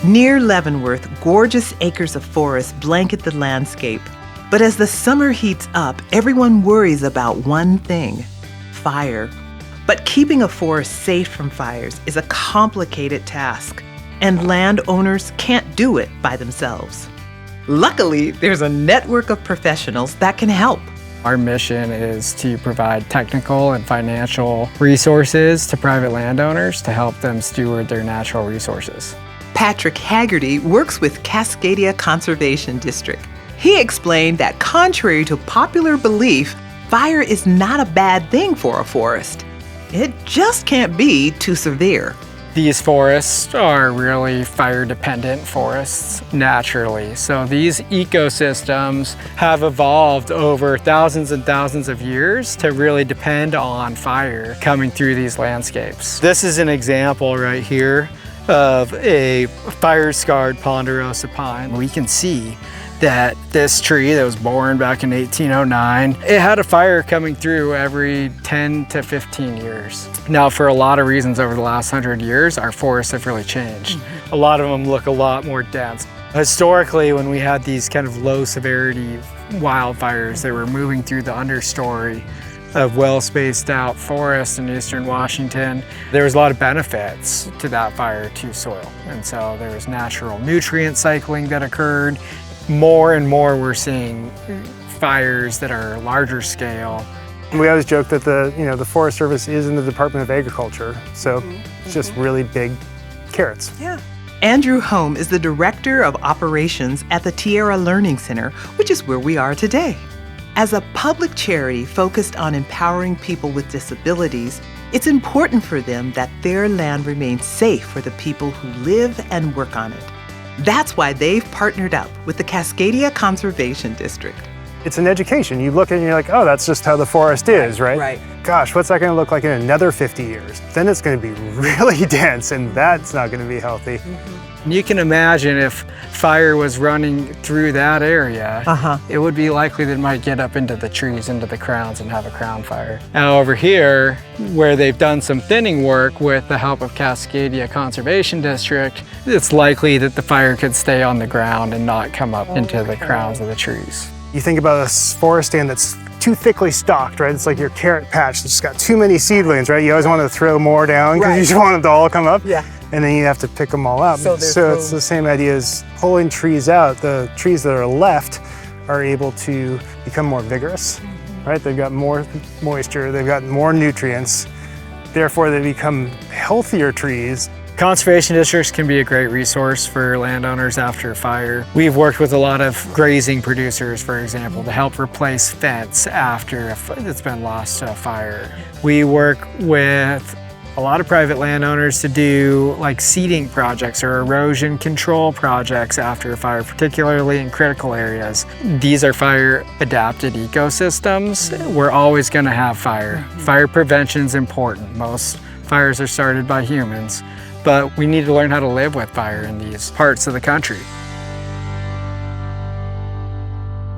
Near Leavenworth, gorgeous acres of forest blanket the landscape. But as the summer heats up, everyone worries about one thing: fire. But keeping a forest safe from fires is a complicated task, and landowners can't do it by themselves. Luckily, there's a network of professionals that can help. Our mission is to provide technical and financial resources to private landowners to help them steward their natural resources. Patrick Haggerty works with Cascadia Conservation District. He explained that contrary to popular belief, fire is not a bad thing for a forest. It just can't be too severe. These forests are really fire-dependent forests naturally. So these ecosystems have evolved over thousands and thousands of years to really depend on fire coming through these landscapes. This is an example right here of a fire-scarred ponderosa pine. We can see that this tree that was born back in 1809, it had a fire coming through every 10 to 15 years. Now, for a lot of reasons over the last 100 years, our forests have really changed. A lot of them look a lot more dense. Historically, when we had these kind of low severity wildfires that were moving through the understory of well-spaced out forests in eastern Washington, there was a lot of benefits to that fire to soil. And so there was natural nutrient cycling that occurred. More and more we're seeing fires that are larger scale. We always joke that the Forest Service is in the Department of Agriculture, so it's just really big carrots. Yeah. Andrew Home is the Director of Operations at the Tierra Learning Center, which is where we are today. As a public charity focused on empowering people with disabilities, it's important for them that their land remains safe for the people who live and work on it. That's why they've partnered up with the Cascadia Conservation District. It's an education. You look at it and you're like, oh, that's just how the forest is, right? Right. Gosh, what's that going to look like in another 50 years? Then it's going to be really dense, and that's not going to be healthy. You can imagine if fire was running through that area, it would be likely that it might get up into the trees, into the crowns, and have a crown fire. Now over here, where they've done some thinning work with the help of Cascadia Conservation District, it's likely that the fire could stay on the ground and not come up into the crowns of the trees. You think about a forest stand that's too thickly stocked, right? It's like your carrot patch that's got too many seedlings, right? You always want to throw more down because you just want them to all come up. Yeah. And then you have to pick them all out. So it's the same idea as pulling trees out. The trees that are left are able to become more vigorous, right? They've got more moisture, they've got more nutrients. Therefore, they become healthier trees. Conservation districts can be a great resource for landowners after a fire. We've worked with a lot of grazing producers, for example, to help replace fence after it's been lost to a fire. We work with a lot of private landowners to do like seeding projects or erosion control projects after a fire, particularly in critical areas. These are fire adapted ecosystems. We're always going to have fire. Fire prevention is important. Most fires are started by humans, but we need to learn how to live with fire in these parts of the country.